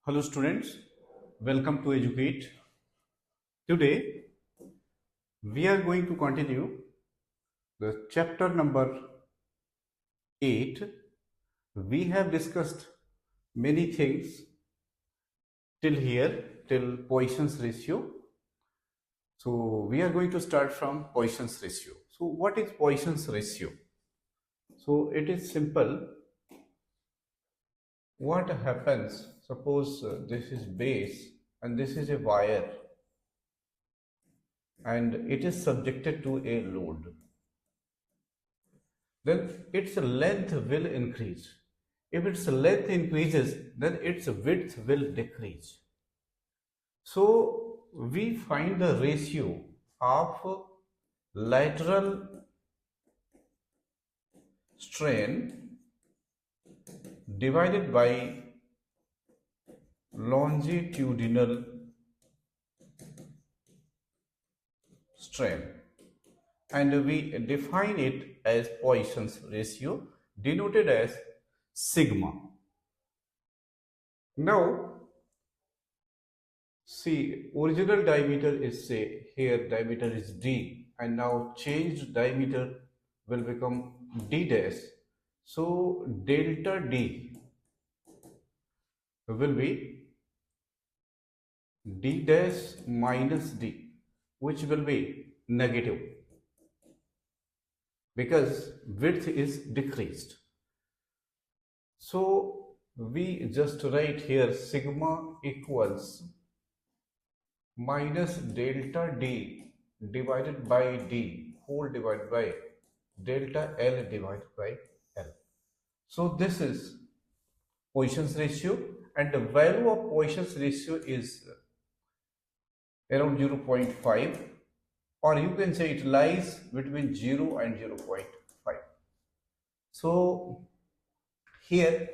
Hello students, welcome to Educate. Today we are going to continue the chapter number 8. We have discussed many things till here, till Poisson's ratio. So we are going to start from Poisson's ratio. So what is Poisson's ratio? So it is simple. What happens, suppose this is base and this is a wire and it is subjected to a load, then its length will increase. If its length increases, then its width will decrease. So we find the ratio of lateral strain divided by longitudinal strain, and we define it as Poisson's ratio, denoted as sigma. Now see, original diameter is, say here diameter is d, and now changed diameter will become d dash. So delta d will be d dash minus d, which will be negative because width is decreased. So we just write here sigma equals minus delta d divided by d whole divided by delta L divided by L. So this is Poisson's ratio, and the value of Poisson's ratio is around 0.5, or you can say it lies between 0 and 0.5. So here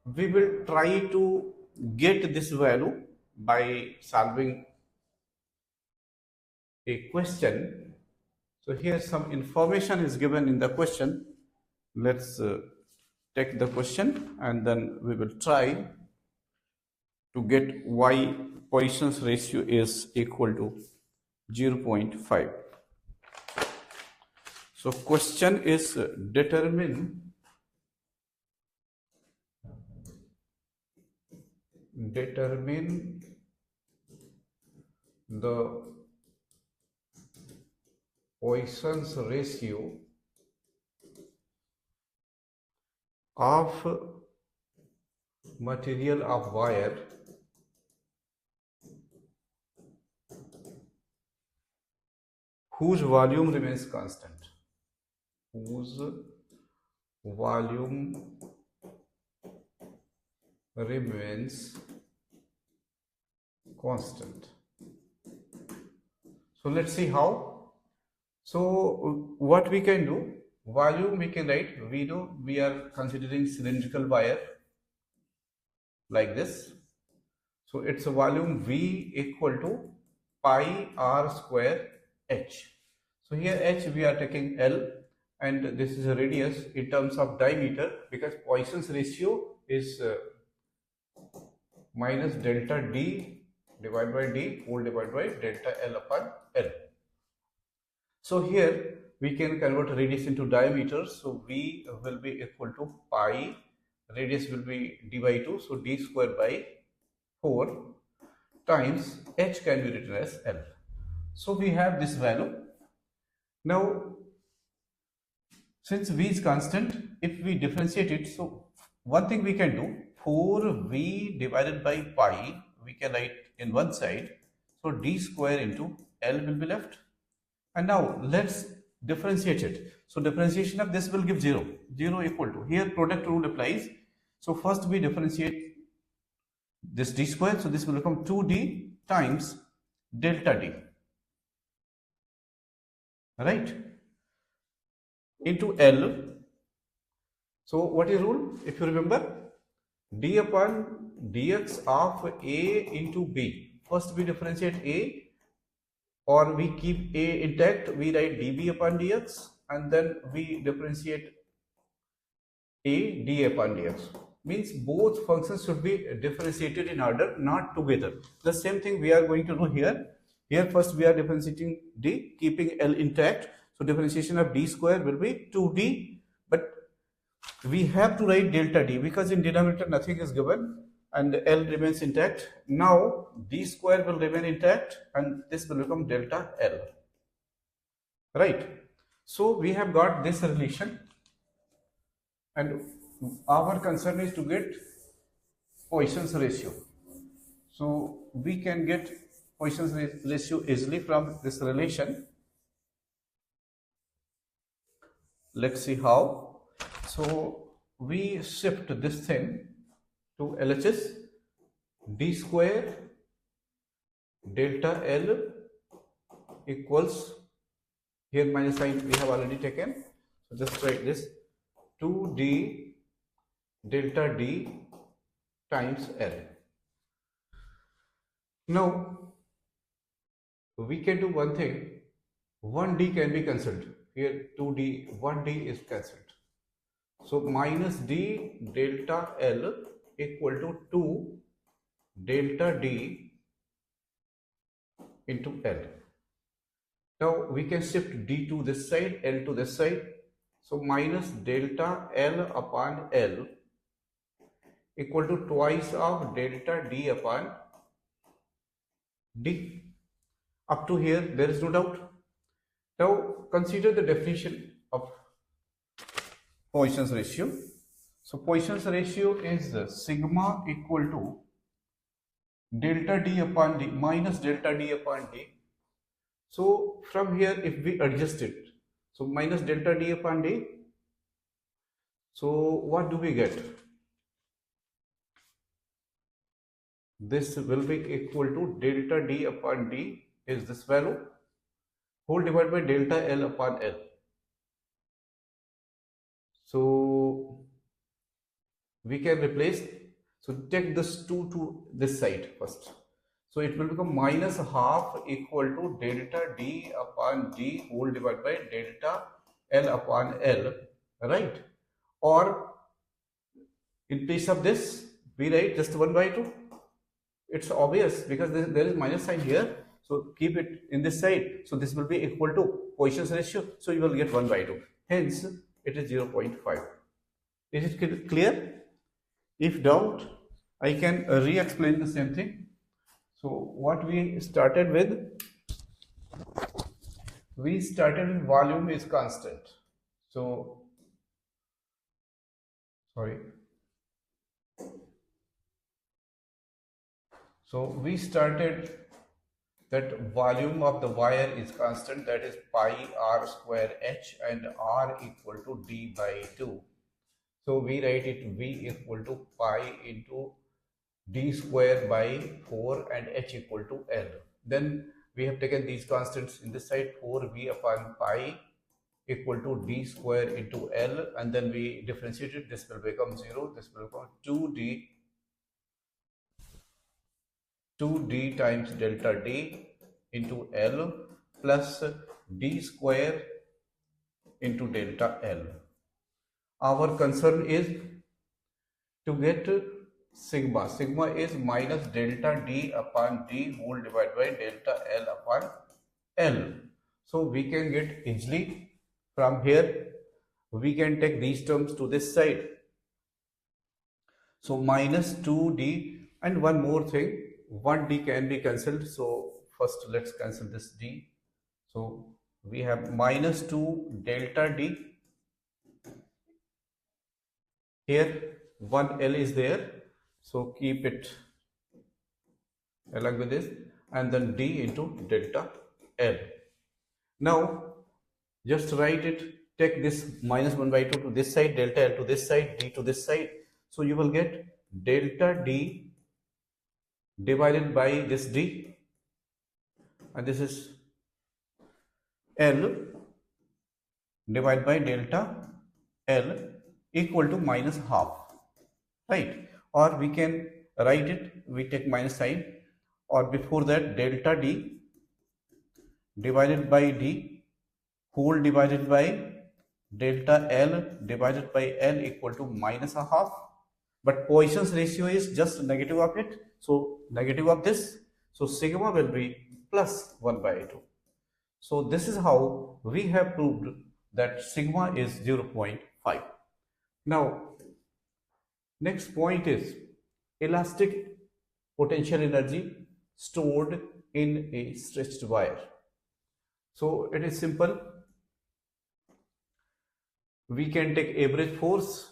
we will try to get this value by solving a question. So here some information is given in the question. Let's take the question and then we will try to get why Poisson's ratio is equal to 0.5. So question is determine the Poisson's ratio of material of wire whose volume remains constant. Whose volume remains constant. So let's see how. So what we can do, volume we can write, we know we are considering cylindrical wire like this. So its volume V equal to pi r square h. So here h we are taking L, and this is a radius in terms of diameter, because Poisson's ratio is minus delta d divided by d whole divided by delta L upon L. So here we can convert radius into diameter. So V will be equal to pi, radius will be d by 2, so d square by 4 times h can be written as L. So we have this value. Now since V is constant, if we differentiate it, so one thing we can do, 4V divided by pi we can write in one side, so d square into L will be left. And now let's differentiate it. So differentiation of this will give 0. 0 equal to, here product rule applies. So first we differentiate this d square. So this will become 2d times delta d. Right? Into L. So what is rule? If you remember, d upon dx of a into b. First we differentiate a, or we keep a intact, we write db upon dx, and then we differentiate a dA upon dx. means both functions should be differentiated in order, not together. The same thing we are going to do here. Here first we are differentiating d, keeping L intact. So differentiation of d square will be 2d, but we have to write delta d because in denominator nothing is given and L remains intact. Now d square will remain intact and this will become delta L. Right? So we have got this relation and our concern is to get Poisson's ratio. So we can get Poisson's ratio easily from this relation. Let's see how. So we shift this thing to LHS. D square delta L equals, here minus sign we have already taken, so just write this 2d delta d times L. Now we can do one thing, 1d can be cancelled. Here 2d, 1d is cancelled. So minus d delta L equal to 2 delta d into L. Now we can shift d to this side, L to this side. So minus delta L upon L equal to twice of delta d upon d. Up to here there is no doubt. Now consider the definition of Poisson's ratio. So Poisson's ratio is sigma equal to delta d upon d minus delta d upon d. So from here if we adjust it, so minus delta d upon d, so what do we get? This will be equal to delta d upon d is this value whole divided by delta L upon L. So we can replace, so take this 2 to this side first. So it will become minus half equal to delta d upon d whole divided by delta L upon L, right? Or in place of this, we write just 1 by 2. It's obvious because there is minus sign here. So keep it in this side. So this will be equal to Poisson's ratio. So you will get 1 by 2. Hence, it is 0.5. Is it clear? If doubt, I can re-explain the same thing. So what we started with volume is constant. So, sorry. So we started that volume of the wire is constant, that is pi r square h, and r equal to d by 2. So we write it v equal to pi into d square by 4 and h equal to L. Then we have taken these constants in this side, 4v upon pi equal to d square into L, and then we differentiate it. This will become 0, this will become 2d times delta d into L plus d square into delta L. Our concern is to get sigma. Sigma is minus delta d upon d whole divided by delta L upon L. So we can get easily from here, we can take these terms to this side. So minus 2d, and one more thing, 1d can be cancelled. So first let's cancel this d. So we have minus 2 delta d. Here 1L is there. So keep it along with this, and then d into delta L. Now just write it, take this minus 1 by 2 to this side, delta L to this side, d to this side. So you will get delta d divided by this d, and this is L divided by delta L equal to minus half, right? Or we can write it, we take minus sign, or before that delta d divided by d whole divided by delta L divided by L equal to minus a half. but Poisson's ratio is just negative of it, so negative of this, so sigma will be plus 1 by 2. So this is how we have proved that sigma is 0.5. Now next point is elastic potential energy stored in a stretched wire. So it is simple. We can take average force.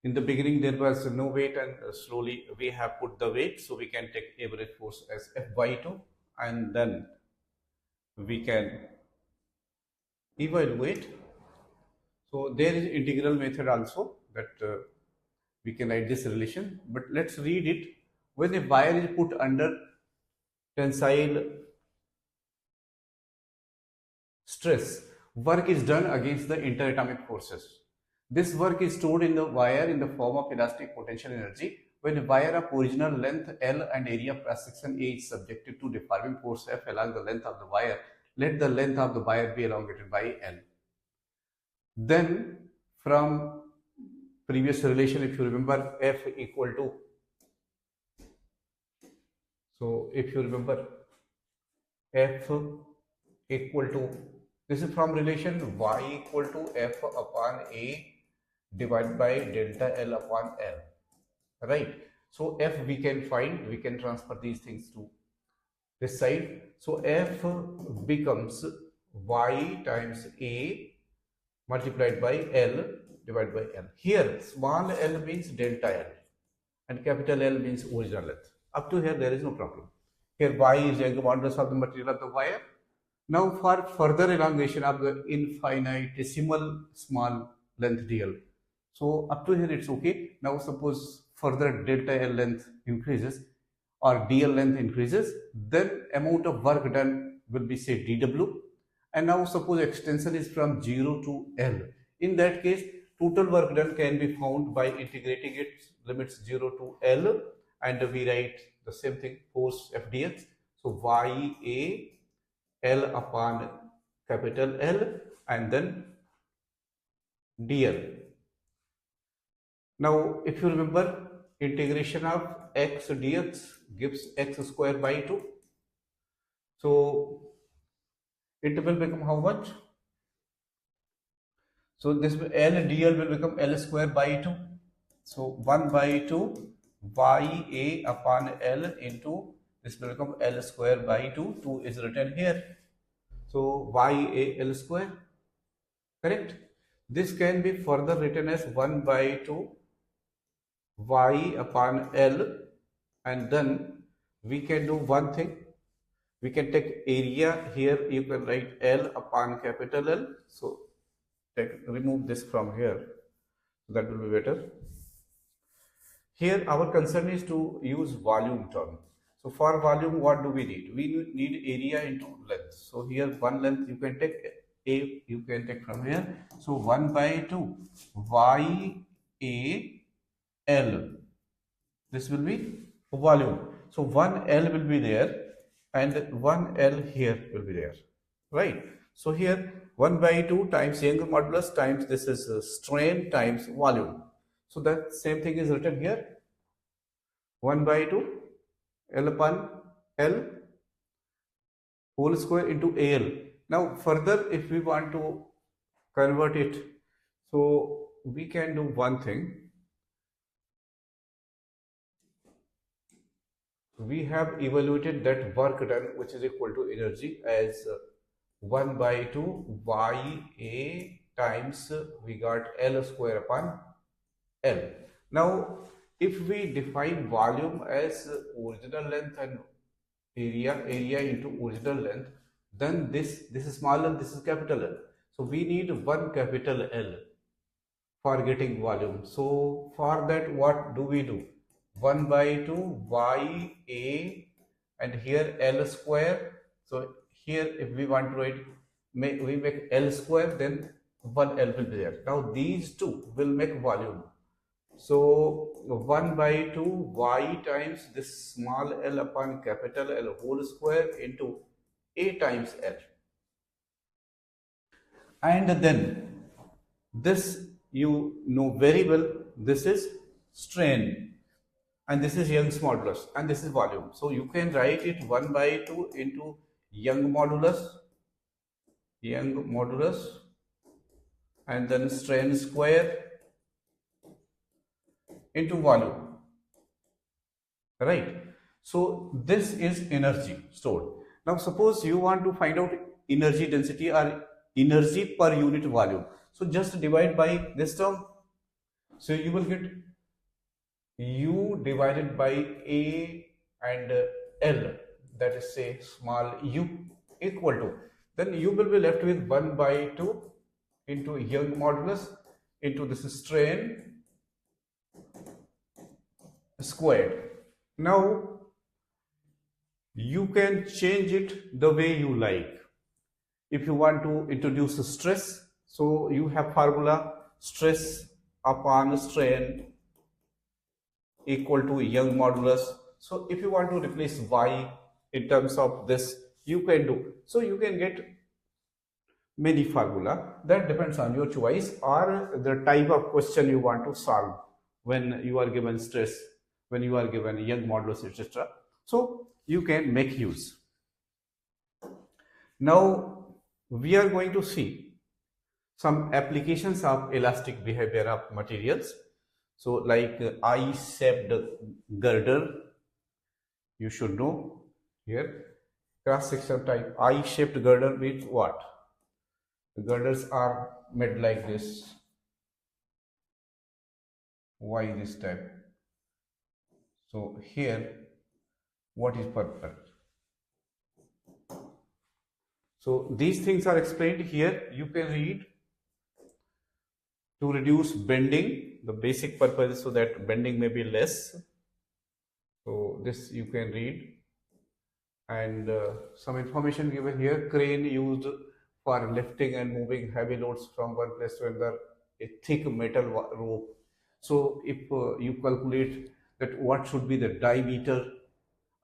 In the beginning there was no weight, and slowly we have put the weight, so we can take average force as F by 2, and then we can evaluate. So there is integral method also that we can write this relation, but let's read it. When a wire is put under tensile stress, work is done against the interatomic forces. This work is stored in the wire in the form of elastic potential energy. When a wire of original length L and area of cross section A is subjected to deforming force F along the length of the wire, let the length of the wire be elongated by L. Then from previous relation, if you remember, F equal to, so if you remember, F equal to, this is from relation Y equal to F upon A divided by delta L upon L, right? So F we can find, we can transfer these things to this side. So F becomes Y times A multiplied by L divided by L. Here small l means delta L and capital L means original length. Up to here there is no problem. Here Y is the modulus of the material of the wire. Now for further elongation of the infinitesimal small length dl. So up to here it's okay. Now suppose further delta L length increases or dl length increases, then amount of work done will be say dw. And now suppose extension is from 0 to L. In that case, total work done can be found by integrating its limits 0 to L, and we write the same thing, force F dx. So YA L upon capital L and then dl. Now if you remember, integration of x dx gives x square by 2. So it will become how much? So this L dl will become L square by 2. So 1 by 2 YA upon L into, this will become L square by 2. 2 is written here. So YA L square, correct? This can be further written as 1 by 2 Y upon L, and then we can do one thing. We can take area here, you can write L upon capital L. So remove this from here, that will be better. Here our concern is to use volume term. So for volume, what do we need? We need area into length. So here one length you can take, A you can take from here. So 1 by 2 Y A L. This will be volume. So 1 L will be there and 1 L here will be there, right? So here 1 by 2 times Young's modulus times this is strain times volume. So that same thing is written here, 1 by 2 L upon L whole square into AL. Now further if we want to convert it, so we can do one thing. We have evaluated that work done which is equal to energy as 1 by 2 YA times we got L square upon L. Now if we define volume as original length and area into original length, then this is small L, this is capital L. So we need one capital L for getting volume. So for that what do we do? 1 by 2 YA and here L square. So here if we want to write, we make L square, then 1 L will be there. Now these two will make volume. So 1 by 2 Y times this small l upon capital L whole square into A times L. And then this you know very well, this is strain, and this is Young's modulus, and this is volume. So you can write it 1 by 2 into Young modulus, and then strain square into volume, right? So this is energy stored. Now suppose you want to find out energy density or energy per unit volume. So just divide by this term. So you will get U divided by A and L, that is say small u, equal to, then you will be left with 1 by 2 into Young modulus into this strain squared. Now you can change it the way you like. If you want to introduce stress, so you have formula stress upon strain equal to Young modulus. So if you want to replace y in terms of this, you can do. So you can get many formula, that depends on your choice or the type of question you want to solve when you are given stress, when you are given Young modulus, etc. So you can make use. Now we are going to see some applications of elastic behavior of materials. So like I-shaped girder, you should know here. Cross section type I-shaped girder means what? The girders are made like this. Why this type? So here, what is purpose? So these things are explained here. You can read to reduce bending. The basic purpose is so that bending may be less. So this you can read, and some information given here. Crane used for lifting and moving heavy loads from one place to another, a thick metal rope. So if you calculate that what should be the diameter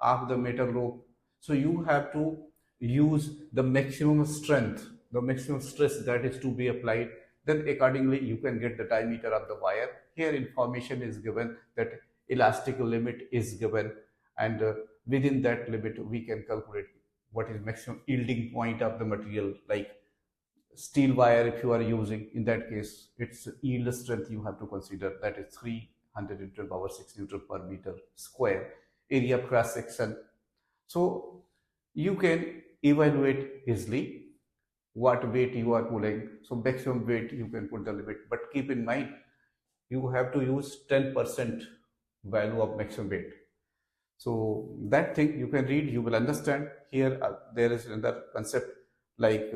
of the metal rope, so you have to use the maximum strength, the maximum stress that is to be applied, then accordingly you can get the diameter of the wire. Here information is given that elastic limit is given, and within that limit we can calculate what is maximum yielding point of the material. Like steel wire, if you are using, in that case its yield strength you have to consider, that is 312 over 6 Newton per meter square, area of cross section. So you can evaluate easily what weight you are pulling. So maximum weight you can put the limit, but keep in mind you have to use 10% value of maximum weight. So that thing you can read, you will understand. Here there is another concept, like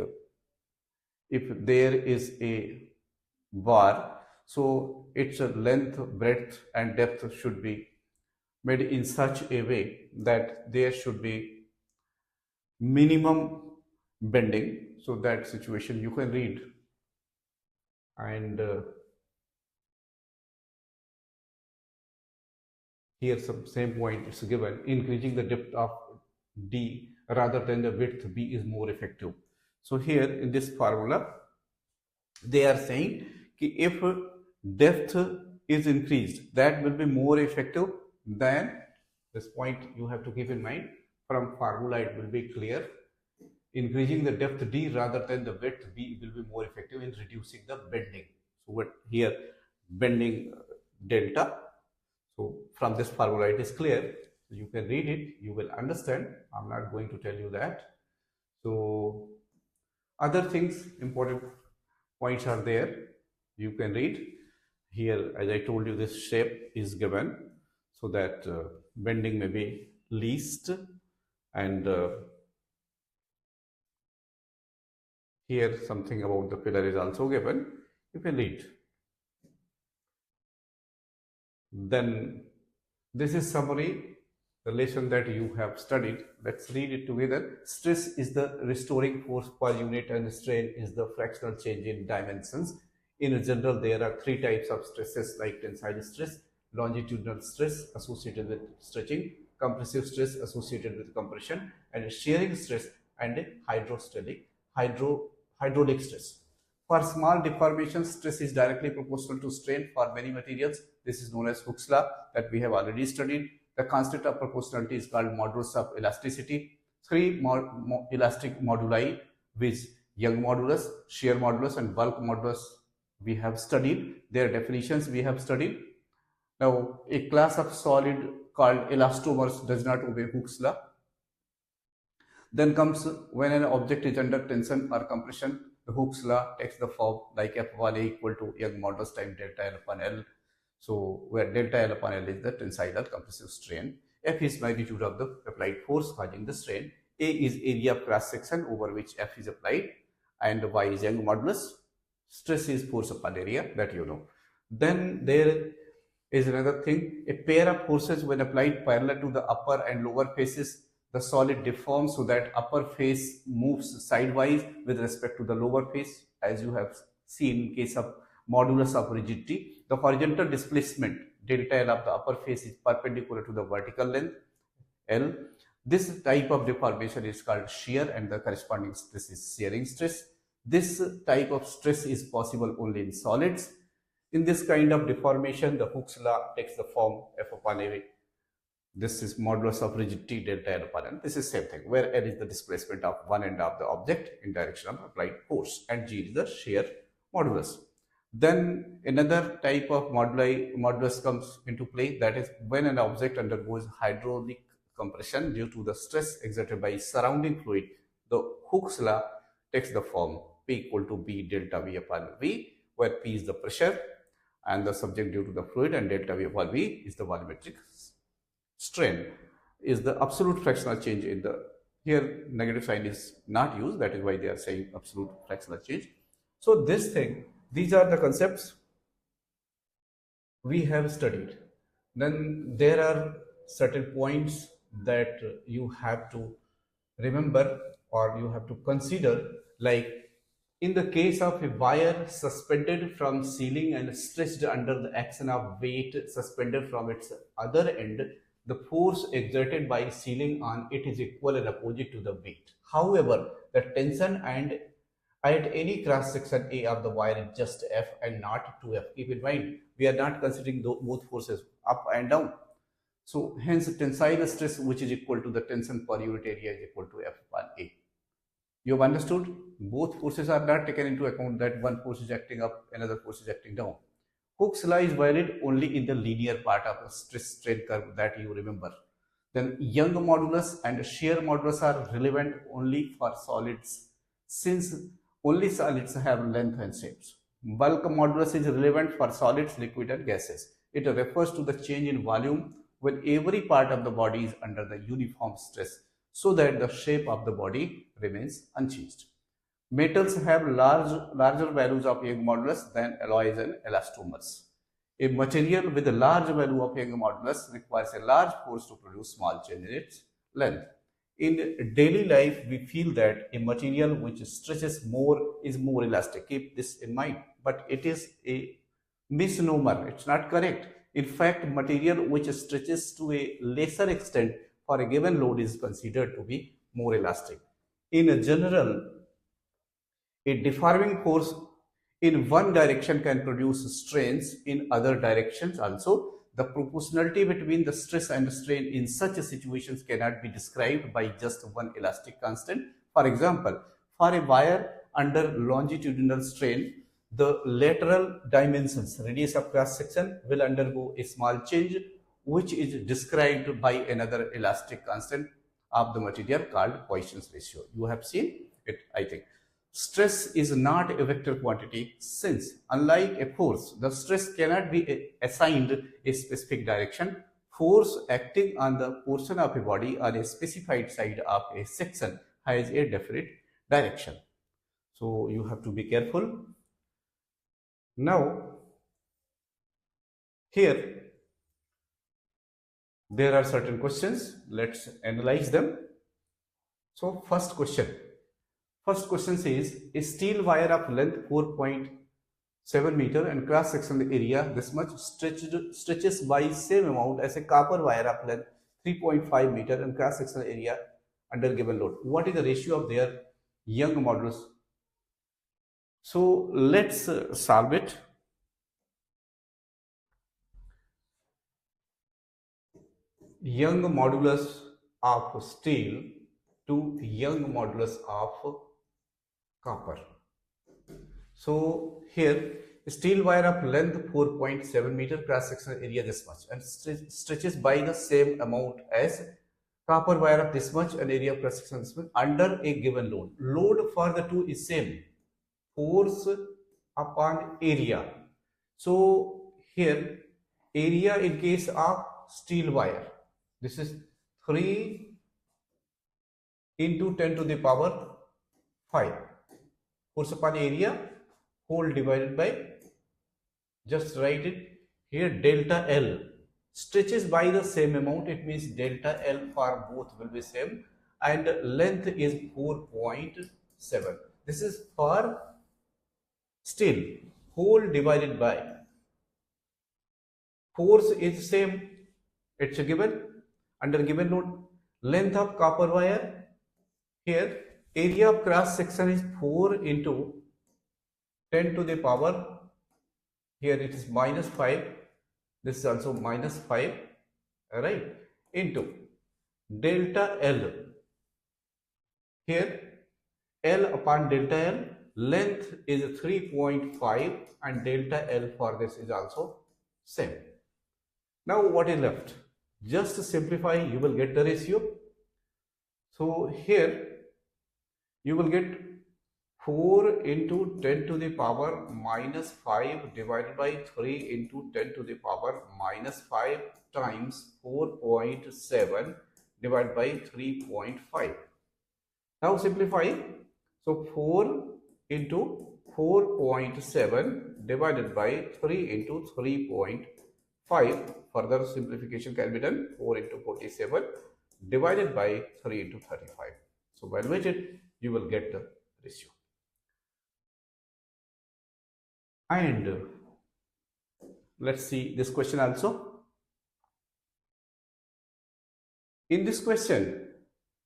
if there is a bar, so its length, breadth and depth should be made in such a way that there should be minimum bending. So that situation you can read, and here some same point is given. Increasing the depth of D rather than the width B is more effective. So here in this formula they are saying if depth is increased, that will be more effective than this point. You have to keep in mind, from formula it will be clear. Increasing the depth D rather than the width B will be more effective in reducing the bending. So what here, bending delta. So from this formula it is clear. You can read it, you will understand. I'm not going to tell you that. So other things, important points are there. You can read here. As I told you, this shape is given so that bending may be least, and here something about the pillar is also given. You can read. Then this is summary, the lesson that you have studied. Let's read it together. Stress is the restoring force per unit and strain is the fractional change in dimensions. In general, there are three types of stresses, like tensile stress, longitudinal stress associated with stretching, compressive stress associated with compression, and shearing stress and hydraulic stress. For small deformations, stress is directly proportional to strain. For many materials, This is known as Hooke's law that we have already studied. The constant of proportionality is called modulus of elasticity. Three elastic moduli with Young modulus, shear modulus and bulk modulus we have studied. Their definitions we have studied. Now, a class of solid called elastomers does not obey Hooke's law. Then comes when an object is under tension or compression, the Hooke's law takes the form like F1A equal to Young modulus times delta L upon L. So, where delta L upon L is the tensile compressive strain, F is magnitude of the applied force causing the strain, A is area of cross section over which F is applied, and Y is Young modulus. Stress is force upon area, that you know. Then there is another thing, a pair of forces when applied parallel to the upper and lower faces, the solid deforms so that upper face moves sidewise with respect to the lower face, as you have seen in case of modulus of rigidity. The horizontal displacement delta L of the upper face is perpendicular to the vertical length L. This type of deformation is called shear and the corresponding stress is shearing stress. This type of stress is possible only in solids. In this kind of deformation, the Hooke's law takes the form F upon A. This is modulus of rigidity delta L upon N. This is same thing, where L is the displacement of one end of the object in direction of applied force and G is the shear modulus. Then another type of modulus comes into play, that is when an object undergoes hydraulic compression due to the stress exerted by surrounding fluid. The Hooke's law takes the form P equal to B delta V upon V, where P is the pressure and the subject due to the fluid and delta V upon V is the volumetric strain, is the absolute fractional change in the, here negative sign is not used, that is why they are saying absolute fractional change. So this thing, these are the concepts we have studied. Then there are certain points that you have to remember or you have to consider, like in the case of a wire suspended from ceiling and stretched under the action of weight suspended from its other end, the force exerted by ceiling on it is equal and opposite to the weight. However, the tension and at any cross section A of the wire is just F and not 2F. Keep in mind, we are not considering both forces up and down. So hence tensile stress, which is equal to the tension per unit area, is equal to F upon A. You have understood? Both forces are not taken into account, that one force is acting up, another force is acting down. Hooke's law is valid only in the linear part of the stress strain curve, that you remember. Then Young modulus and shear modulus are relevant only for solids, since only solids have length and shapes. Bulk modulus is relevant for solids, liquid and gases. It refers to the change in volume when every part of the body is under the uniform stress, so that the shape of the body remains unchanged. Metals have larger values of Young modulus than alloys and elastomers. A material with a large value of Young modulus requires a large force to produce small change in its length. In daily life, we feel that a material which stretches more is more elastic. Keep this in mind. But it is a misnomer. It's not correct. In fact, material which stretches to a lesser extent for a given load is considered to be more elastic. In general, a deforming force in one direction can produce strains in other directions also. The proportionality between the stress and strain in such situations cannot be described by just one elastic constant. For example, for a wire under longitudinal strain, the lateral dimensions, radius of cross section, will undergo a small change, which is described by another elastic constant of the material called Poisson's ratio. You have seen it, I think. Stress is not a vector quantity, since unlike a force, the stress cannot be assigned a specific direction. Force acting on the portion of a body on a specified side of a section has a definite direction. So you have to be careful. Now, here there are certain questions. Let's analyze them. So first question says, a steel wire of length 4.7 meter and cross sectional area this much stretches by same amount as a copper wire of length 3.5 meter and cross sectional area under given load. What is the ratio of their Young modulus? So let's solve it. young modulus of steel to young modulus of copper. So here steel wire of length 4.7 meter, cross sectional area this much, and stretches by the same amount as copper wire of this much and area of cross section this much under a given load. Load for the two is same, force upon area. So here area in case of steel wire, this is 3 into 10 to the power 5. Force upon area whole divided by, just write it here, delta L. Stretches by the same amount, it means delta L for both will be same, and length is 4.7. This is for steel, whole divided by, force is same, it's a given under given load. Length of copper wire, here area of cross section is 4 into 10 to the power, here it is minus 5, this is also minus 5, right, into delta L. Here L upon delta L, length is 3.5 and delta L for this is also same. Now what is left? Just to simplify, you will get the ratio. So here you will get 4 into 10 to the power minus 5 divided by 3 into 10 to the power minus 5 times 4.7 divided by 3.5. Now simplify. So 4 into 4.7 divided by 3 into 3.5. Further simplification can be done. 4 into 47 divided by 3 into 35. So evaluate it, you will get the ratio. And let's see this question also. In this question,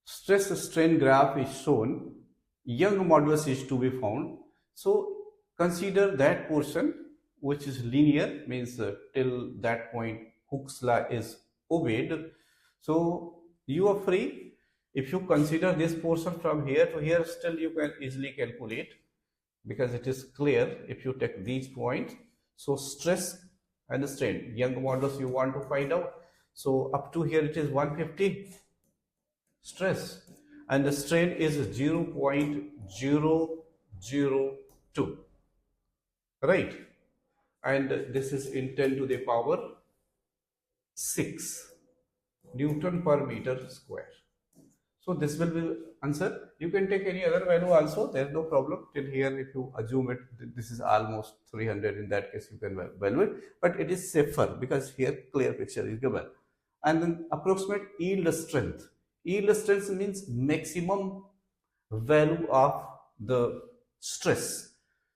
stress strain graph is shown, young modulus is to be found. So consider that portion which is linear, means till that point Hooke's law is obeyed. So you are free. If you consider this portion from here to here, still you can easily calculate, because it is clear if you take these points. So stress and the strain, young modulus you want to find out. So up to here it is 150 stress and the strain is 0.002, right, and this is in 10 to the power 6 Newton per meter square. So this will be answer. You can take any other value also, there is no problem. Till here if you assume it, this is almost 300, in that case you can value it, but it is safer because here clear picture is given. And then approximate yield strength. Yield strength means maximum value of the stress.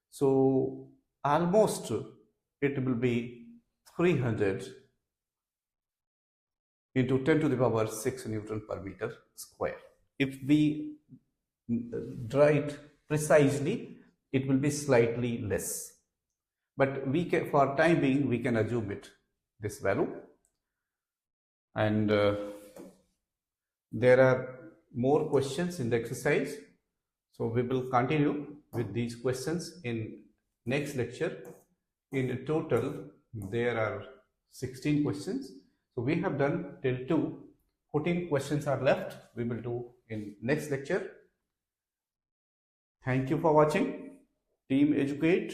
So almost it will be 300 into 10 to the power 6 Newton per meter square. If we write precisely, it will be slightly less, but we can, for time being, we can assume it this value. And there are more questions in the exercise, so we will continue with these questions in next lecture. In total there are 16 questions, so we have done till 2. 14 questions are left, we will do in next lecture. Thank you for watching. Team Educate.